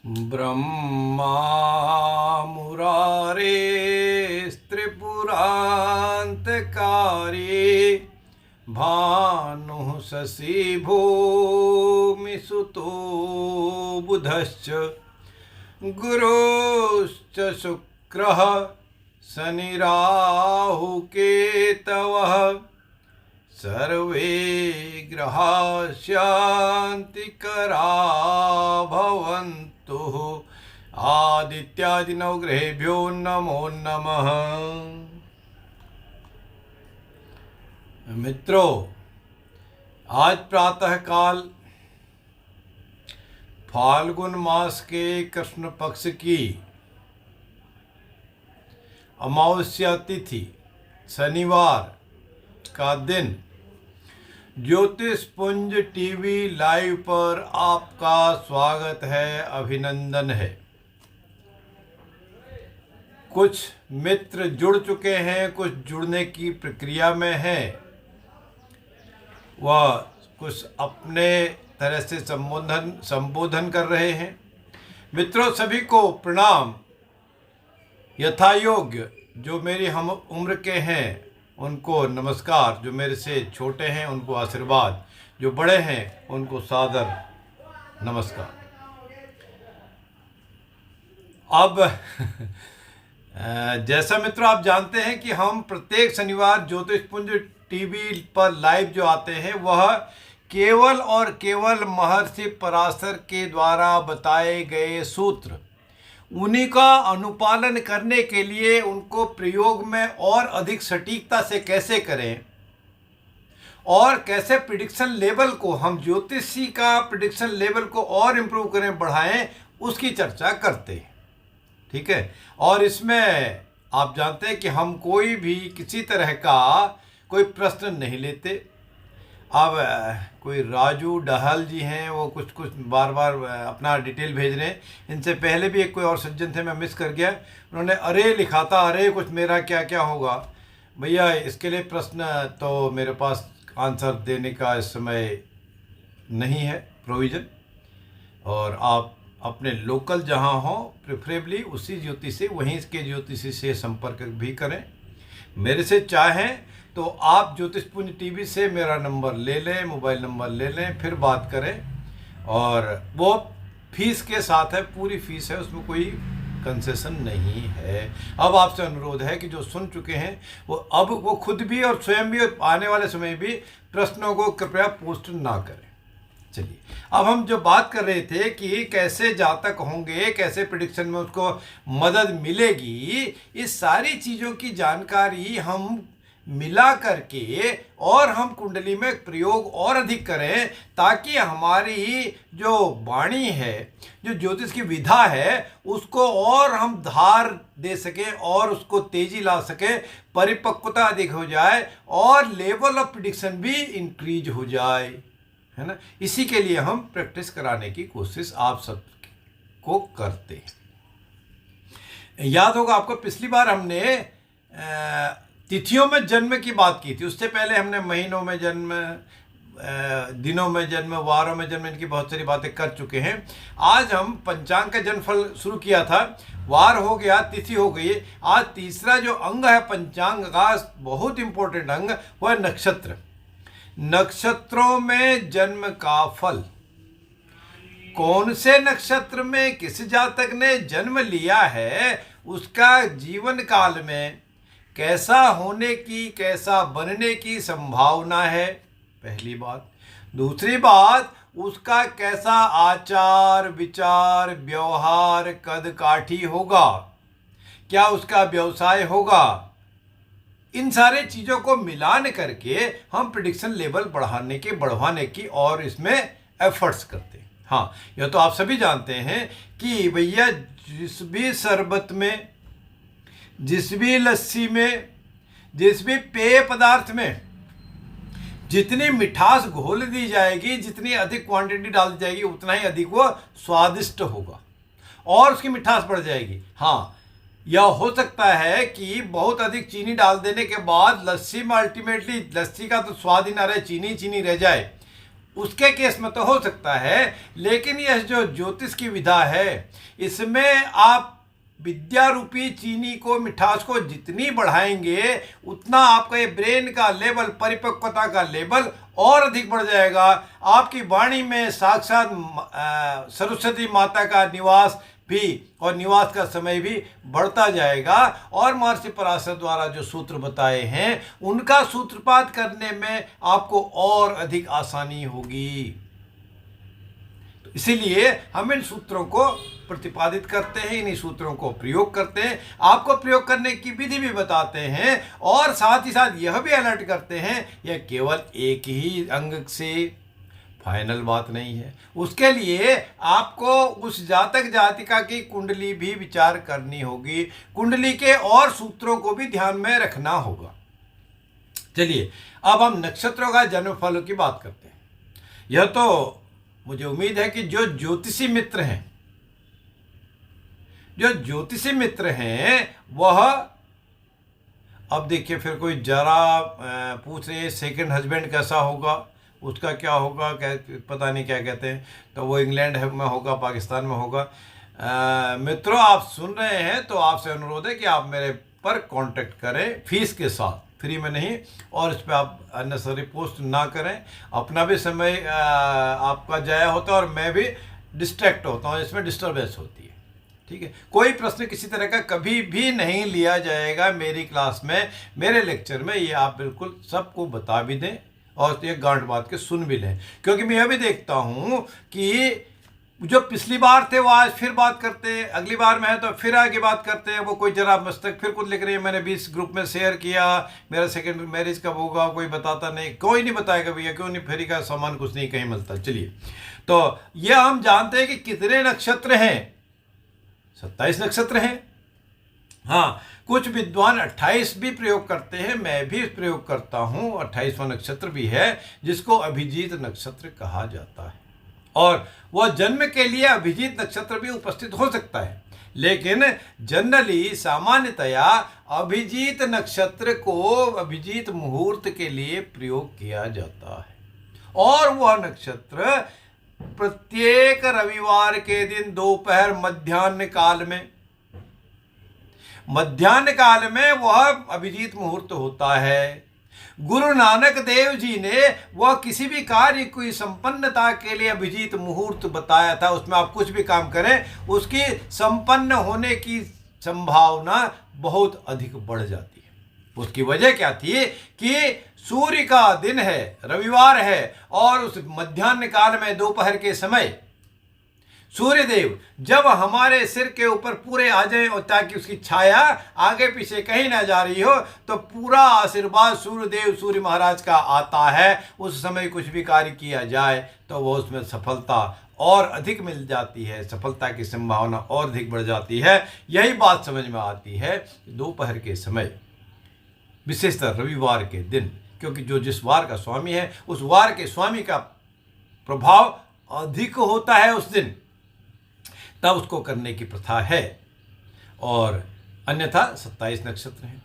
ब्रह्मा मुरारे त्रिपुरान्तकारी भानुः शशि भूमिसुतो बुधश्च गुरुश्च शुक्रः शनिराहुकेतवः सर्वे ग्रहा शान्तिकरा भवन्तु। आदित्यादि नवग्रहेभ्यो नमो नमः। मित्रों, आज प्रातः काल फाल्गुन मास के कृष्ण पक्ष की अमावस्या तिथि शनिवार का दिन ज्योतिष पुंज टीवी लाइव पर आपका स्वागत है, अभिनंदन है। कुछ मित्र जुड़ चुके हैं, कुछ जुड़ने की प्रक्रिया में हैं, वह कुछ अपने तरह से संबोधन कर रहे हैं। मित्रों, सभी को प्रणाम। यथायोग्य जो मेरी हम उम्र के हैं उनको नमस्कार, जो मेरे से छोटे हैं उनको आशीर्वाद, जो बड़े हैं उनको सादर नमस्कार। अब जैसा मित्रों आप जानते हैं कि हम प्रत्येक शनिवार ज्योतिष पुंज टीवी पर लाइव जो आते हैं वह केवल और केवल महर्षि पराशर के द्वारा बताए गए सूत्र, उन्हीं का अनुपालन करने के लिए उनको प्रयोग में और अधिक सटीकता से कैसे करें और कैसे प्रिडिक्शन लेवल को, हम ज्योतिषी का प्रिडिक्शन लेवल को और इम्प्रूव करें, बढ़ाएं, उसकी चर्चा करते हैं। ठीक है। और इसमें आप जानते हैं कि हम कोई भी किसी तरह का कोई प्रश्न नहीं लेते। अब कोई राजू डहल जी हैं, वो कुछ बार बार अपना डिटेल भेज रहे हैं। इनसे पहले भी एक कोई और सज्जन थे, मैं मिस कर गया, उन्होंने अरे लिखा था, अरे कुछ मेरा क्या क्या होगा। भैया इसके लिए प्रश्न तो मेरे पास आंसर देने का इस समय नहीं है प्रोविज़न, और आप अपने लोकल जहाँ हो प्रेफरेबली उसी ज्योतिषी से, वहीं के ज्योतिषी से संपर्क भी करें। मेरे से चाहें तो आप ज्योतिष पुंज टीवी से मेरा नंबर ले लें, मोबाइल नंबर ले लें, फिर बात करें, और वो फीस के साथ है, पूरी फीस है, उसमें कोई कंसेशन नहीं है। अब आपसे अनुरोध है कि जो सुन चुके हैं वो खुद भी और स्वयं भी और आने वाले समय भी प्रश्नों को कृपया पोस्ट ना करें। चलिए, अब हम जो बात कर रहे थे कि कैसे जातक होंगे, कैसे प्रेडिक्शन में उसको मदद मिलेगी, इस सारी चीज़ों की जानकारी हम मिला करके और हम कुंडली में प्रयोग और अधिक करें, ताकि हमारी जो वाणी है, जो ज्योतिष की विधा है, उसको और हम धार दे सकें और उसको तेजी ला सकें, परिपक्वता अधिक हो जाए और लेवल ऑफ प्रेडिक्शन भी इंक्रीज हो जाए, है ना। इसी के लिए हम प्रैक्टिस कराने की कोशिश आप सब को करते हैं। याद होगा आपको, पिछली बार हमने तिथियों में जन्म की बात की थी, उससे पहले हमने महीनों में जन्म, दिनों में जन्म, वारों में जन्म, इनकी बहुत सारी बातें कर चुके हैं। आज हम पंचांग का जन्मफल शुरू किया था, वार हो गया, तिथि हो गई। आज तीसरा जो अंग है पंचांग का, बहुत इंपॉर्टेंट अंग, वह नक्षत्र। नक्षत्रों में जन्म का फल, कौन से नक्षत्र में किस जातक ने जन्म लिया है, उसका जीवन काल में कैसा होने की, कैसा बनने की संभावना है, पहली बात। दूसरी बात, उसका कैसा आचार विचार व्यवहार कद काठी होगा, क्या उसका व्यवसाय होगा। इन सारे चीज़ों को मिलान करके हम प्रेडिक्शन लेवल बढ़वाने की और इसमें एफर्ट्स करते हैं। हाँ, यह तो आप सभी जानते हैं कि भैया जिस भी शरबत में, जिस भी लस्सी में, जिस भी पेय पदार्थ में जितनी मिठास घोल दी जाएगी, जितनी अधिक क्वांटिटी डाल दी जाएगी, उतना ही अधिक वो स्वादिष्ट होगा और उसकी मिठास बढ़ जाएगी। हाँ, यह हो सकता है कि बहुत अधिक चीनी डाल देने के बाद लस्सी में अल्टीमेटली लस्सी का तो स्वाद ही ना रहे, चीनी चीनी रह जाए, उसके केस में तो हो सकता है, लेकिन यह जो ज्योतिष की विधा है, इसमें आप विद्या रूपी चीनी को, मिठास को जितनी बढ़ाएंगे, उतना आपका ये ब्रेन का लेवल, परिपक्वता का लेवल और अधिक बढ़ जाएगा। आपकी वाणी में साक्षात सरस्वती माता का निवास भी, और निवास का समय भी बढ़ता जाएगा। और महर्षि पराशर द्वारा जो सूत्र बताए हैं, उनका सूत्रपात करने में आपको और अधिक आसानी होगी। तो इसीलिए हम इन सूत्रों को प्रतिपादित करते हैं, इन्हीं सूत्रों को प्रयोग करते हैं, आपको प्रयोग करने की विधि भी बताते हैं, और साथ ही साथ यह भी अलर्ट करते हैं, यह केवल एक ही अंग से फाइनल बात नहीं है। उसके लिए आपको उस जातक जातिका की कुंडली भी विचार करनी होगी, कुंडली के और सूत्रों को भी ध्यान में रखना होगा। चलिए अब हम नक्षत्रों का जन्मफल की बात करते हैं। यह तो मुझे उम्मीद है कि जो ज्योतिषी मित्र हैं वह, अब देखिए फिर कोई जरा पूछ रहे सेकंड हस्बैंड कैसा होगा, उसका क्या होगा, क्या पता नहीं क्या कहते हैं, तो वो इंग्लैंड में होगा, पाकिस्तान में होगा। मित्रों आप सुन रहे हैं तो आपसे अनुरोध है कि आप मेरे पर कांटेक्ट करें फीस के साथ, फ्री में नहीं, और इस पर आप अननेसेसरी पोस्ट ना करें। अपना भी समय आपका जाया होता है और मैं भी डिस्ट्रैक्ट होता हूँ, इसमें डिस्टर्बेंस होती है। ठीक है, कोई प्रश्न किसी तरह का कभी भी नहीं लिया जाएगा मेरी क्लास में, मेरे लेक्चर में, ये आप बिल्कुल सबको बता भी दें और ये गांठ बात के सुन भी लें। क्योंकि मैं यह भी देखता हूँ कि जो पिछली बार थे वो आज फिर बात करते हैं, अगली बार में है तो फिर आगे बात करते हैं, वो कोई जरा मस्तक फिर कुछ लिख रही है, मैंने 20 ग्रुप में शेयर किया, मेरा सेकंड मैरिज कब होगा, कोई बताता नहीं, कोई नहीं बताएगा भैया, क्यों नहीं, फेरी का सामान कुछ नहीं कहीं मिलता। चलिए, तो यह हम जानते हैं कि कितने नक्षत्र हैं, 27 नक्षत्र हैं। हाँ, कुछ विद्वान 28 भी प्रयोग करते हैं, मैं भी प्रयोग करता हूँ, 28वां नक्षत्र भी है जिसको अभिजीत नक्षत्र कहा जाता है, और वह जन्म के लिए अभिजीत नक्षत्र भी उपस्थित हो सकता है, लेकिन जनरली सामान्यतया अभिजीत नक्षत्र को अभिजीत मुहूर्त के लिए प्रयोग किया जाता है, और वह नक्षत्र प्रत्येक रविवार के दिन दोपहर मध्याह्न काल में वह अभिजीत मुहूर्त होता है। गुरु नानक देव जी ने वह किसी भी कार्य की संपन्नता के लिए अभिजीत मुहूर्त बताया था, उसमें आप कुछ भी काम करें उसकी संपन्न होने की संभावना बहुत अधिक बढ़ जाती है। उसकी वजह क्या थी कि सूर्य का दिन है, रविवार है, और उस मध्याह्न काल में दोपहर के समय सूर्यदेव जब हमारे सिर के ऊपर पूरे आ जाए और ताकि उसकी छाया आगे पीछे कहीं ना जा रही हो, तो पूरा आशीर्वाद सूर्यदेव, सूर्य महाराज का आता है। उस समय कुछ भी कार्य किया जाए तो वो उसमें सफलता और अधिक मिल जाती है, सफलता की संभावना और अधिक बढ़ जाती है। यही बात समझ में आती है दोपहर के समय, विशेषतः रविवार के दिन, क्योंकि जो जिस वार का स्वामी है उस वार के स्वामी का प्रभाव अधिक होता है उस दिन, तब उसको करने की प्रथा है। और अन्यथा 27 नक्षत्र हैं।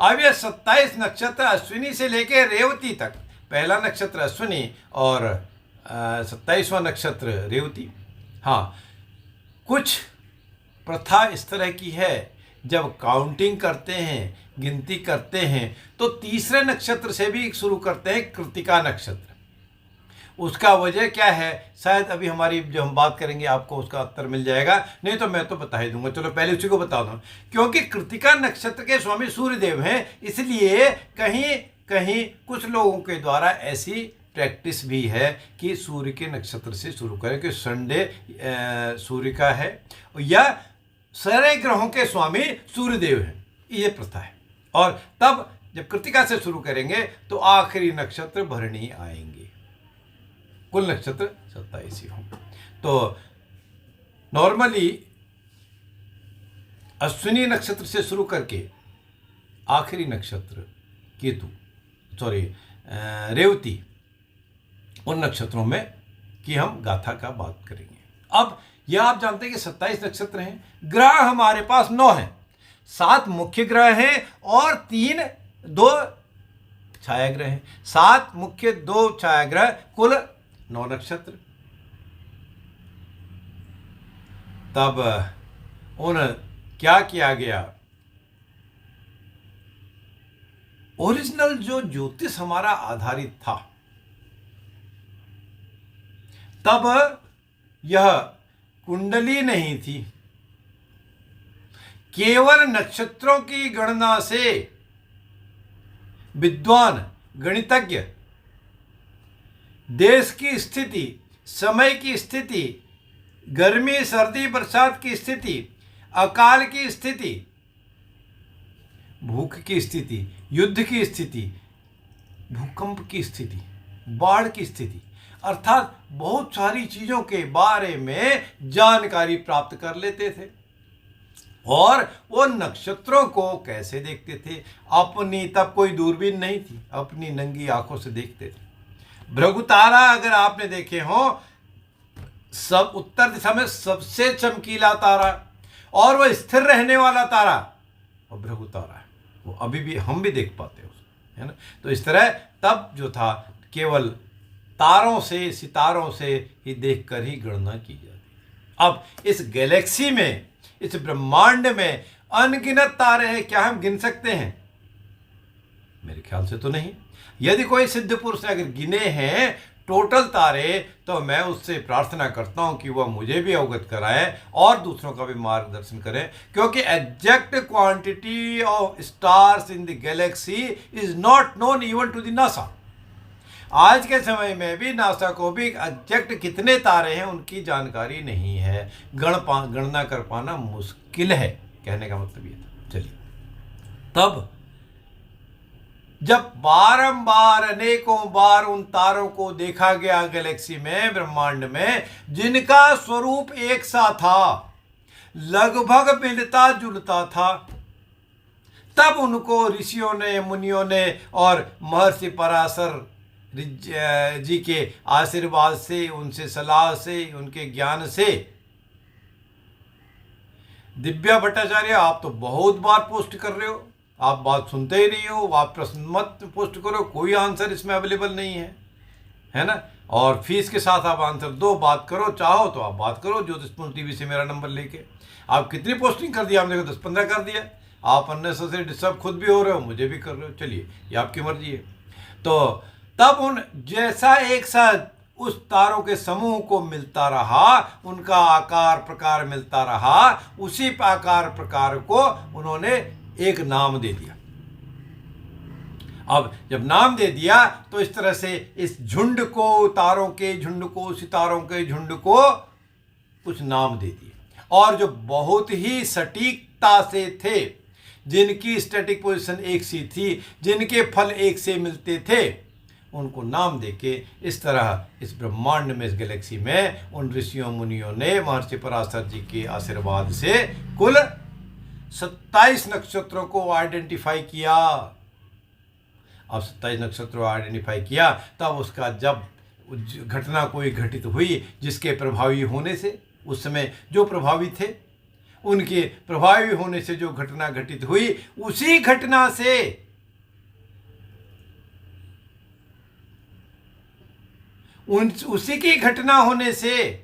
अब ये 27 नक्षत्र अश्विनी से लेकर रेवती तक, पहला नक्षत्र अश्विनी और 27वां नक्षत्र रेवती। हाँ, कुछ प्रथा इस तरह की है, जब काउंटिंग करते हैं, गिनती करते हैं, तो तीसरे नक्षत्र से भी शुरू करते हैं, कृतिका नक्षत्र। उसका वजह क्या है, शायद अभी हमारी जो हम बात करेंगे आपको उसका उत्तर मिल जाएगा, नहीं तो मैं तो बता ही दूंगा। चलो पहले उसी को बता दूं। क्योंकि कृतिका नक्षत्र के स्वामी सूर्यदेव हैं, इसलिए कहीं कहीं कुछ लोगों के द्वारा ऐसी प्रैक्टिस भी है कि सूर्य के नक्षत्र से शुरू करें, कि संडे सूर्य का है, या सारे ग्रहों के स्वामी सूर्यदेव हैं, ये प्रथा है। और तब जब कृतिका से शुरू करेंगे तो आखिरी नक्षत्र भरणी आएंगे, कुल नक्षत्र 27 ही होंगे। तो नॉर्मली अश्विनी नक्षत्र से शुरू करके आखिरी नक्षत्र रेवती, उन नक्षत्रों में कि हम गाथा का बात करेंगे। अब यह आप जानते हैं कि 27 नक्षत्र हैं, ग्रह हमारे पास 9 हैं, 7 मुख्य ग्रह हैं और 2 छायाग्रह हैं। 7 मुख्य 2 छायाग्रह, कुल 9 नक्षत्र। तब उन क्या किया गया, ओरिजिनल जो ज्योतिष हमारा आधारित था, तब यह कुंडली नहीं थी, केवल नक्षत्रों की गणना से विद्वान गणितज्ञ देश की स्थिति, समय की स्थिति, गर्मी सर्दी बरसात की स्थिति, अकाल की स्थिति, भूख की स्थिति, युद्ध की स्थिति, भूकंप की स्थिति, बाढ़ की स्थिति, अर्थात बहुत सारी चीजों के बारे में जानकारी प्राप्त कर लेते थे। और वो नक्षत्रों को कैसे देखते थे, अपनी, तब कोई दूरबीन नहीं थी, अपनी नंगी आंखों से देखते थे। भृगुतारा अगर आपने देखे हो, सब उत्तर दिशा में सबसे चमकीला तारा और वह स्थिर रहने वाला तारा और भृगुतारा है, वो अभी भी हम भी देख पाते हैं उसे, है ना। तो इस तरह तब जो था केवल तारों से, सितारों से ही देखकर ही गणना की जाती। अब इस गैलेक्सी में, इस ब्रह्मांड में अनगिनत तारे हैं, क्या हम गिन सकते हैं? मेरे ख्याल से तो नहीं। यदि कोई सिद्ध पुरुष ने अगर गिने हैं टोटल तारे, तो मैं उससे प्रार्थना करता हूं कि वह मुझे भी अवगत कराए और दूसरों का भी मार्गदर्शन करें, क्योंकि exact quantity of stars in the galaxy is not known even to the NASA. आज के समय में भी नासा को भी एग्जैक्ट कितने तारे हैं उनकी जानकारी नहीं है, गणना कर पाना मुश्किल है, कहने का मतलब ये था। चलिए, तब जब बारंबार अनेकों बार उन तारों को देखा गया गैलेक्सी में, ब्रह्मांड में, जिनका स्वरूप एक सा था, लगभग मिलता जुलता था, तब उनको ऋषियों ने, मुनियों ने और महर्षि पराशर जी के आशीर्वाद से, उनसे सलाह से, उनके ज्ञान से, दिव्या भट्टाचार्य आप तो बहुत बार पोस्ट कर रहे हो, आप बात सुनते ही नहीं हो, आप प्रश्न मत पोस्ट करो, कोई आंसर इसमें अवेलेबल नहीं है ना। और फीस के साथ आप आंसर दो, बात करो, चाहो तो आप बात करो ज्योतिषपुंज टीवी से मेरा नंबर लेके। आप कितनी पोस्टिंग कर दिया, हमने 10-15 कर दिया, आप अननेसेसरी डिस्टर्ब खुद भी हो रहे हो, मुझे भी कर रहे हो, चलिए ये आपकी मर्जी है। तो तब उन जैसा एक साथ उस तारों के समूह को मिलता रहा, उनका आकार प्रकार मिलता रहा, उसी आकार प्रकार को उन्होंने एक नाम दे दिया। अब जब नाम दे दिया तो इस तरह से इस झुंड को, तारों के झुंड को, सितारों के झुंड को कुछ नाम दे दिए, और जो बहुत ही सटीकता से थे, जिनकी स्टैटिक पोजीशन एक सी थी, जिनके फल एक से मिलते थे, उनको नाम देके इस तरह इस ब्रह्मांड में, इस गैलेक्सी में उन ऋषियों मुनियों ने महर्षि पराशर जी के आशीर्वाद से कुल 27 नक्षत्रों को आइडेंटिफाई किया। अब 27 नक्षत्रों को आइडेंटिफाई किया, तब उसका जब घटना कोई घटित हुई, जिसके प्रभावी होने से, उस समय जो प्रभावी थे उनके प्रभावी होने से जो घटना घटित हुई, उसी घटना से उसी की घटना होने से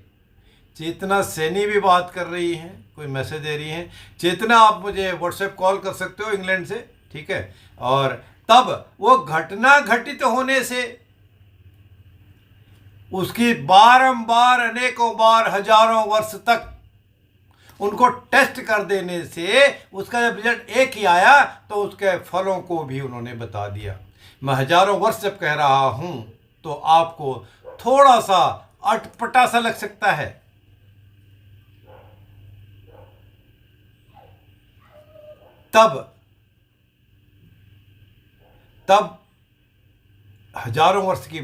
चेतना सैनी भी बात कर रही हैं, कोई मैसेज दे रही हैं। चेतना, आप मुझे व्हाट्सएप कॉल कर सकते हो इंग्लैंड से, ठीक है। और तब वो घटना घटित होने से, उसकी बारंबार, अनेकों बार, हजारों वर्ष तक उनको टेस्ट कर देने से उसका जब रिजल्ट एक ही आया, तो उसके फलों को भी उन्होंने बता दिया। मैं हजारों वर्ष जब कह रहा हूं तो आपको थोड़ा सा अटपटा सा लग सकता है, तब हजारों वर्ष की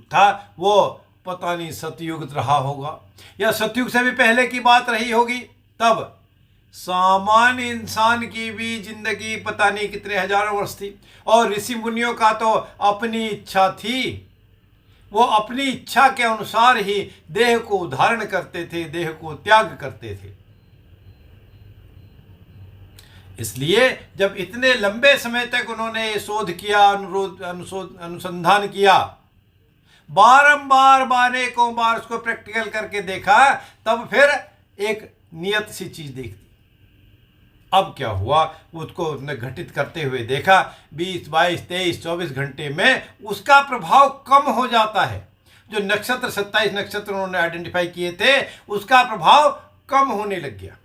था वो, पता नहीं सतयुग रहा होगा या सतयुग से भी पहले की बात रही होगी। तब सामान्य इंसान की भी जिंदगी पता नहीं कितने हजारों वर्ष थी, और ऋषि मुनियों का तो अपनी इच्छा थी, वो अपनी इच्छा के अनुसार ही देह को धारण करते थे, देह को त्याग करते थे। इसलिए जब इतने लंबे समय तक उन्होंने शोध किया, अनुसंधान किया, बारंबार अनेकों बार उसको प्रैक्टिकल करके देखा, तब फिर एक नियत सी चीज देखी। अब क्या हुआ, उसको उसने घटित करते हुए देखा, 20, 22, 23, 24 घंटे में उसका प्रभाव कम हो जाता है। जो नक्षत्र 27 नक्षत्र उन्होंने आइडेंटिफाई किए थे, उसका प्रभाव कम होने लग गया।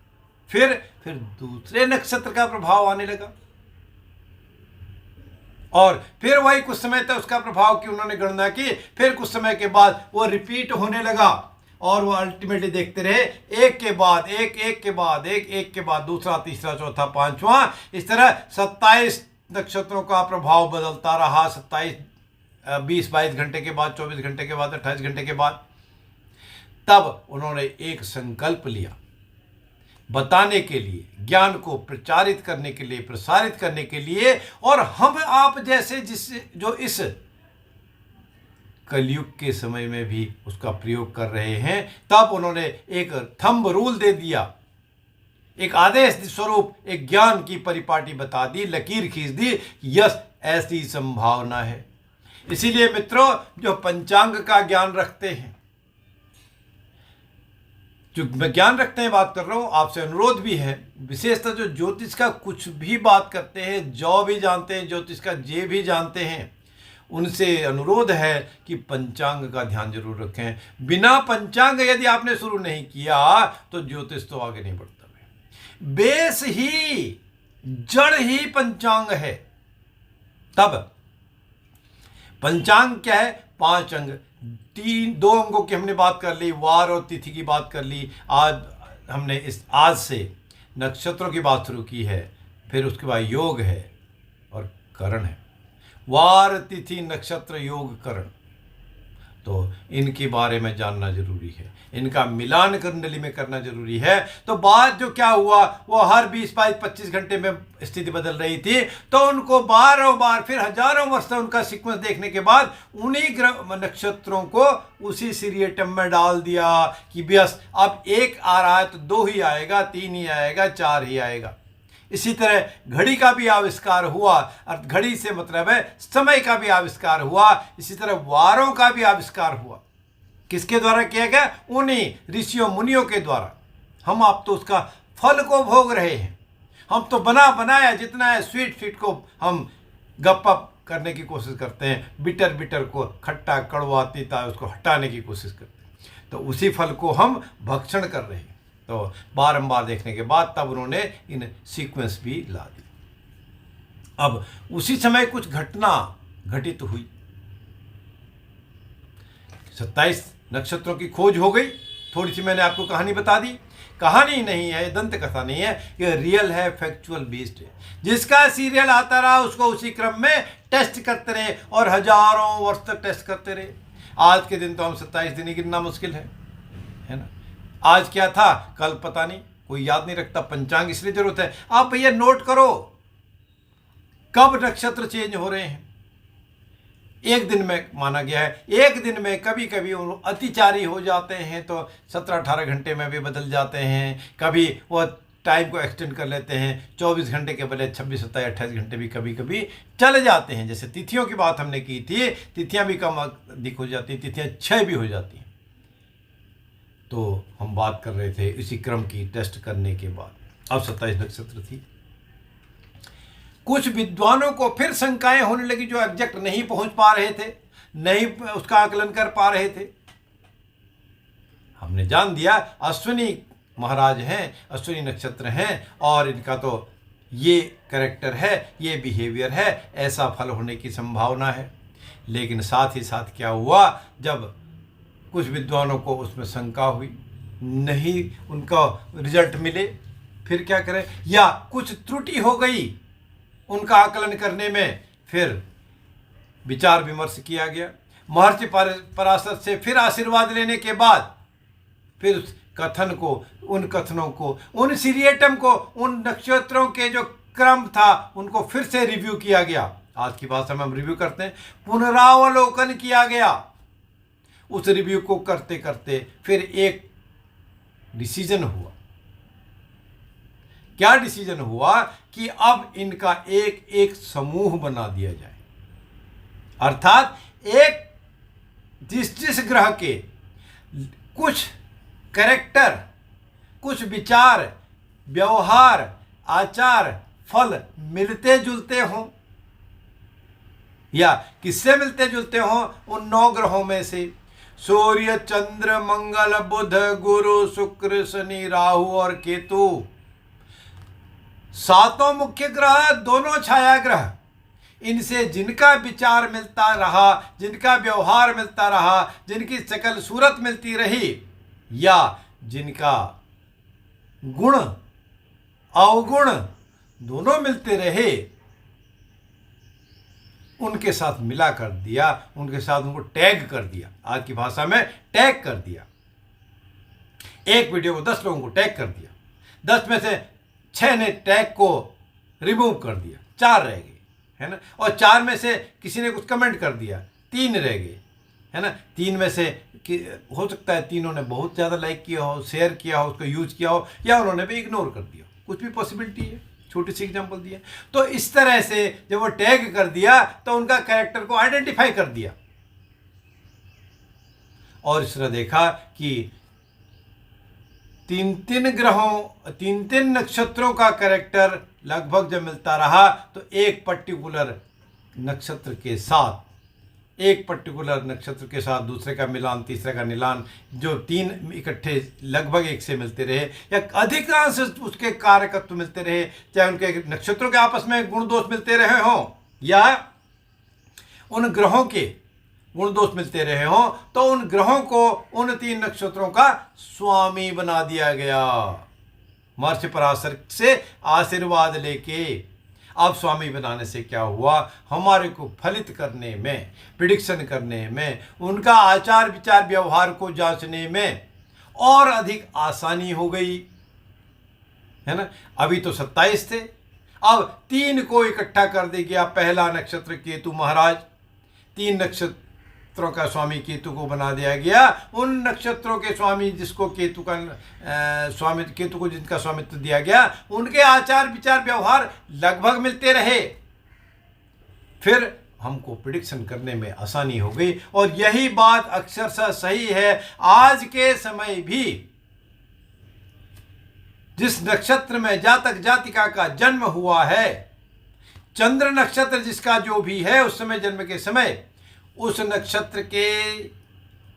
फिर दूसरे नक्षत्र का प्रभाव आने लगा, और फिर वही कुछ समय तक उसका प्रभाव की उन्होंने गणना की। फिर कुछ समय के बाद वो रिपीट होने लगा, और वो अल्टीमेटली देखते रहे, एक के बाद एक, एक के बाद एक के बाद दूसरा, तीसरा, चौथा, पांचवा, इस तरह 27 नक्षत्रों का प्रभाव बदलता रहा। 20-22 घंटे के बाद, 24 घंटे के बाद, 28 घंटे के बाद, तब उन्होंने एक संकल्प लिया, बताने के लिए, ज्ञान को प्रचारित करने के लिए, प्रसारित करने के लिए, और हम आप जैसे जो इस कलयुग के समय में भी उसका प्रयोग कर रहे हैं। तब उन्होंने एक थंब रूल दे दिया, एक आदेश स्वरूप एक ज्ञान की परिपाटी बता दी, लकीर खींच दी, यस ऐसी संभावना है। इसीलिए मित्रों, जो पंचांग का ज्ञान रखते हैं, जो ज्ञान रखते हैं, बात कर रहा हूं, आपसे अनुरोध भी है, विशेषतः जो ज्योतिष का कुछ भी बात करते हैं, जो भी जानते हैं, ज्योतिष का जे भी जानते हैं, उनसे अनुरोध है कि पंचांग का ध्यान जरूर रखें। बिना पंचांग यदि आपने शुरू नहीं किया तो ज्योतिष तो आगे नहीं बढ़ता है। बेस ही, जड़ ही पंचांग है। तब पंचांग क्या है? 5 अंग, 2 अंगों की हमने बात कर ली, वार और तिथि की बात कर ली। आज हमने आज से नक्षत्रों की बात शुरू की है, फिर उसके बाद योग है और करण है। वार, तिथि, नक्षत्र, योग, करण, तो इनके बारे में जानना जरूरी है, इनका मिलान कुंडली में करना जरूरी है। तो बात जो क्या हुआ, वो हर 20, 22, 25 घंटे में स्थिति बदल रही थी, तो उनको बारों बार, फिर हजारों वर्ष तक उनका सीक्वेंस देखने के बाद उन्हीं ग्रह नक्षत्रों को उसी सीरियटम में डाल दिया कि बस अब 1 आ रहा है तो 2 ही आएगा, 3 ही आएगा, 4 ही आएगा। इसी तरह घड़ी का भी आविष्कार हुआ, और घड़ी से मतलब है समय का भी आविष्कार हुआ। इसी तरह वारों का भी आविष्कार हुआ। किसके द्वारा किया गया? उन्हीं ऋषियों मुनियों के द्वारा। हम आप तो उसका फल को भोग रहे हैं। हम तो बनाया जितना है स्वीट को हम गप्पा करने की कोशिश करते हैं, बिटर को, खट्टा कड़वा तीता उसको हटाने की कोशिश करते हैं, तो उसी फल को हम भक्षण कर रहे हैं। तो बारंबार देखने के बाद तब उन्होंने इन सीक्वेंस भी ला दी। अब उसी समय कुछ घटना घटित हुई, 27 नक्षत्रों की खोज हो गई। थोड़ी सी मैंने आपको कहानी बता दी। कहानी नहीं है, दंत कथा नहीं है, ये रियल है, फैक्चुअल बेस्ड है। जिसका सीरियल आता रहा उसको उसी क्रम में टेस्ट करते रहे, और हजारों वर्ष तक टेस्ट करते रहे। आज के दिन तो हम 27 दिन ही गिनना मुश्किल है ना। आज क्या था, कल पता नहीं, कोई याद नहीं रखता। पंचांग इसलिए जरूरत है, आप भैया नोट करो कब नक्षत्र चेंज हो रहे हैं। एक दिन में माना गया है, एक दिन में कभी कभी अतिचारी हो जाते हैं तो 17-18 घंटे में भी बदल जाते हैं। कभी वो टाइम को एक्सटेंड कर लेते हैं, 24 घंटे के बजाय 26, 27, 28 घंटे भी कभी कभी चले जाते हैं। जैसे तिथियों की बात हमने की थी, तिथियां भी कम अधिक हो जाती हैं, तिथियां 6 भी हो जाती हैं। तो हम बात कर रहे थे इसी क्रम की टेस्ट करने के बाद। अब 27 नक्षत्र थी। कुछ विद्वानों को फिर शंकाएं होने लगी, जो एग्जैक्ट नहीं पहुंच पा रहे थे, नहीं उसका आकलन कर पा रहे थे। हमने जान दिया अश्विनी महाराज हैं, अश्विनी नक्षत्र हैं, और इनका तो ये कैरेक्टर है, ये बिहेवियर है, ऐसा फल होने की संभावना है। लेकिन साथ ही साथ क्या हुआ, जब कुछ विद्वानों को उसमें शंका हुई, नहीं उनका रिजल्ट मिले, फिर क्या करें, या कुछ त्रुटि हो गई उनका आकलन करने में, फिर विचार विमर्श किया गया। महर्षि पराशर से फिर आशीर्वाद लेने के बाद फिर उस कथन को, उन कथनों को, उन सीरियटम को, उन नक्षत्रों के जो क्रम था उनको फिर से रिव्यू किया गया। आज की भाषा में हम रिव्यू करते हैं, पुनरावलोकन किया गया। उस रिव्यू को करते करते फिर एक डिसीजन हुआ। क्या डिसीजन हुआ कि अब इनका एक एक समूह बना दिया जाए, अर्थात एक जिस जिस ग्रह के कुछ कैरेक्टर, कुछ विचार, व्यवहार, आचार, फल मिलते जुलते हों, या किससे मिलते जुलते हों, उन 9 ग्रहों में से सूर्य, चंद्र, मंगल, बुध, गुरु, शुक्र, शनि, राहु और केतु, 7 मुख्य ग्रह, दोनों छाया ग्रह, इनसे जिनका विचार मिलता रहा, जिनका व्यवहार मिलता रहा, जिनकी शकल सूरत मिलती रही, या जिनका गुण अवगुण दोनों मिलते रहे, उनके साथ मिला कर दिया, उनके साथ उनको टैग कर दिया, आज की भाषा में टैग कर दिया। एक वीडियो को 10 लोगों को टैग कर दिया, 10 में से 6 ने टैग को रिमूव कर दिया, 4 रह गए, है ना। और 4 में से किसी ने कुछ कमेंट कर दिया, 3 रह गए, है ना। 3 में से हो सकता है तीनों ने बहुत ज़्यादा लाइक किया हो, शेयर किया हो, उसको यूज किया हो, या उन्होंने भी इग्नोर कर दिया, कुछ भी पॉसिबिलिटी है, छोटी सी एग्जांपल दिया। तो इस तरह से जब वो टैग कर दिया तो उनका कैरेक्टर को आइडेंटिफाई कर दिया, और इस तरह देखा कि 3-3 ग्रहों, 3-3 नक्षत्रों का कैरेक्टर लगभग जब मिलता रहा तो एक पर्टिकुलर नक्षत्र के साथ, एक पर्टिकुलर नक्षत्र के साथ दूसरे का मिलान, तीसरे का निलान, जो 3 इकट्ठे लगभग एक से मिलते रहे, या अधिकांश उसके कार्यकत्व मिलते रहे, चाहे उनके नक्षत्रों के आपस में गुण दोष मिलते रहे हों, या उन ग्रहों के गुण दोष मिलते रहे हों, तो उन ग्रहों को उन 3 नक्षत्रों का स्वामी बना दिया गया। महर्षि पराशर से आशीर्वाद लेके अब स्वामी बनाने से क्या हुआ, हमारे को फलित करने में, प्रिडिक्शन करने में, उनका आचार विचार व्यवहार को जांचने में और अधिक आसानी हो गई, है ना। अभी तो 27 थे, अब 3 को इकट्ठा कर दे गया। पहला नक्षत्र केतु महाराज, 3 नक्षत्रों का स्वामी केतु को बना दिया गया। उन नक्षत्रों के स्वामी जिसको केतु का स्वामी, केतु को जिनका स्वामित्व दिया गया, उनके आचार विचार व्यवहार लगभग मिलते रहे, फिर हमको प्रिडिक्शन करने में आसानी हो गई। और यही बात अक्षरशः सही है आज के समय भी। जिस नक्षत्र में जातक जातिका का जन्म हुआ है, चंद्र नक्षत्र जिसका जो भी है, उस समय जन्म के समय उस नक्षत्र के,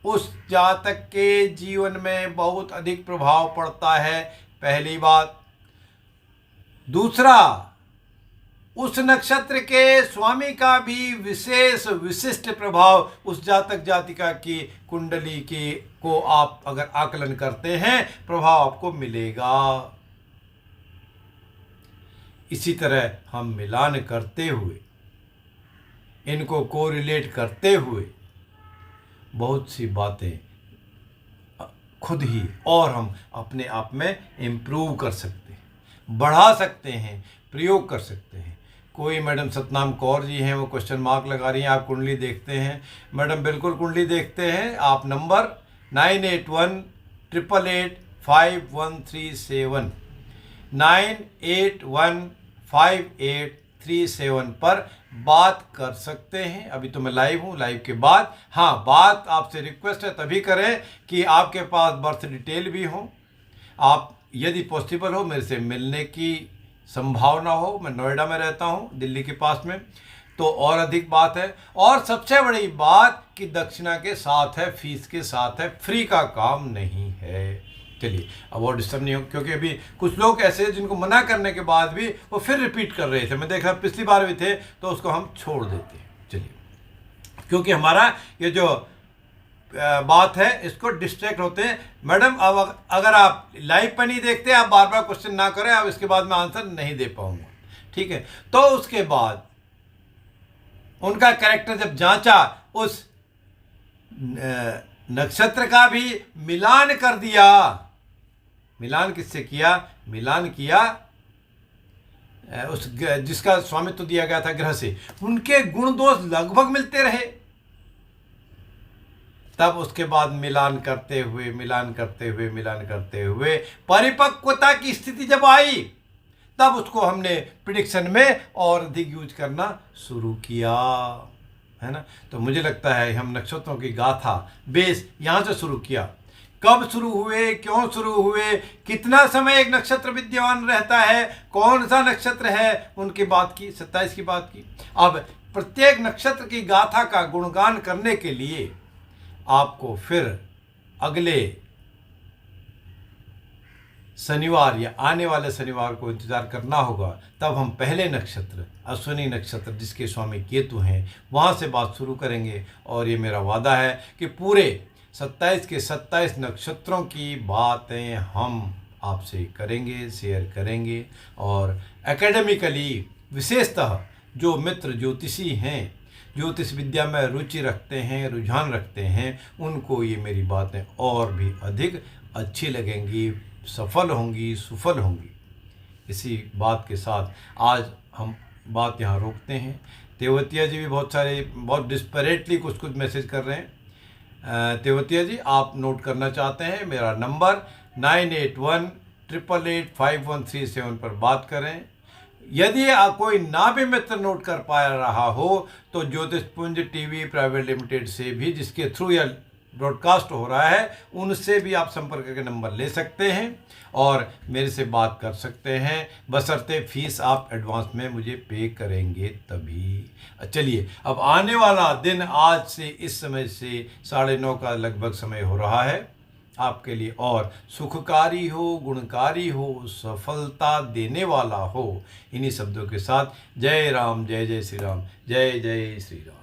उस जातक के जीवन में बहुत अधिक प्रभाव पड़ता है, पहली बात। दूसरा, उस नक्षत्र के स्वामी का भी विशेष विशिष्ट प्रभाव उस जातक जातिका की कुंडली के को आप अगर आकलन करते हैं, प्रभाव आपको मिलेगा। इसी तरह हम मिलान करते हुए, इनको कोरिलेट करते हुए बहुत सी बातें खुद ही और हम अपने आप में इम्प्रूव कर सकते हैं, बढ़ा सकते हैं, प्रयोग कर सकते हैं। कोई मैडम सतनाम कौर जी हैं, वो क्वेश्चन मार्क लगा रही हैं, आप कुंडली देखते हैं? मैडम बिल्कुल कुंडली देखते हैं। आप नंबर 9818885137 98158837 पर बात कर सकते हैं। अभी तो मैं लाइव हूँ, लाइव के बाद हाँ, बात आपसे रिक्वेस्ट है तभी करें कि आपके पास बर्थ डिटेल भी हो, आप यदि पॉसिबल हो मेरे से मिलने की संभावना हो। मैं नोएडा में रहता हूँ, दिल्ली के पास में, तो और अधिक बात है। और सबसे बड़ी बात कि दक्षिणा के साथ है, फीस के साथ है, फ्री का काम नहीं है। चलिए, अब और डिस्टर्ब नहीं हो, क्योंकि अभी कुछ लोग ऐसे हैं जिनको मना करने के बाद भी वो फिर रिपीट कर रहे थे। मैं देख रहा पिछली बार भी थे, तो उसको हम छोड़ देते हैं। चलिए, क्योंकि हमारा ये जो बात है इसको डिस्ट्रैक्ट होते हैं। मैडम अब अगर आप लाइव पर नहीं देखते, आप बार बार क्वेश्चन ना करें, अब इसके बाद मैं आंसर नहीं दे पाऊंगा, ठीक है। तो उसके बाद उनका कैरेक्टर जब जांचा, उस नक्षत्र का भी मिलान कर दिया। मिलान किससे किया? मिलान किया उस जिसका स्वामित्व दिया गया था ग्रह से, उनके गुण दोष लगभग मिलते रहे। तब उसके बाद मिलान करते हुए परिपक्वता की स्थिति जब आई, तब उसको हमने प्रिडिक्शन में और अधिक यूज करना शुरू किया। है ना। तो मुझे लगता है हम नक्षत्रों की गाथा बेस यहाँ से शुरू किया। कब शुरू हुए, क्यों शुरू हुए, कितना समय एक नक्षत्र विद्यमान रहता है, कौन सा नक्षत्र है, उनकी बात की, 27 की बात की। अब प्रत्येक नक्षत्र की गाथा का गुणगान करने के लिए आपको फिर अगले शनिवार या आने वाले शनिवार को इंतज़ार करना होगा। तब हम पहले नक्षत्र अश्विनी नक्षत्र जिसके स्वामी केतु हैं वहाँ से बात शुरू करेंगे। और ये मेरा वादा है कि पूरे 27 के 27 नक्षत्रों की बातें हम आपसे करेंगे, शेयर करेंगे। और एकेडमिकली विशेषतः जो मित्र ज्योतिषी हैं, ज्योतिष विद्या में रुचि रखते हैं, रुझान रखते हैं, उनको ये मेरी बातें और भी अधिक अच्छी लगेंगी, सफल होंगी, सुफल होंगी। इसी बात के साथ आज हम बात यहाँ रोकते हैं। तेवतिया जी भी बहुत डिस्परेटली कुछ कुछ मैसेज कर रहे हैं। तेवतिया जी आप नोट करना चाहते हैं, मेरा नंबर 9818885137 पर बात करें। यदि कोई ना भी मित्र नोट कर पा रहा हो तो ज्योतिषपुंज टीवी प्राइवेट लिमिटेड से भी, जिसके थ्रू यह ब्रॉडकास्ट हो रहा है, उनसे भी आप संपर्क करके नंबर ले सकते हैं और मेरे से बात कर सकते हैं, बशर्ते फीस आप एडवांस में मुझे पे करेंगे तभी। चलिए, अब आने वाला दिन आज से इस समय से 9:30 का लगभग समय हो रहा है आपके लिए, और सुखकारी हो, गुणकारी हो, सफलता देने वाला हो। इन्हीं शब्दों के साथ जय राम, जय जय श्री राम, जय जय श्री राम।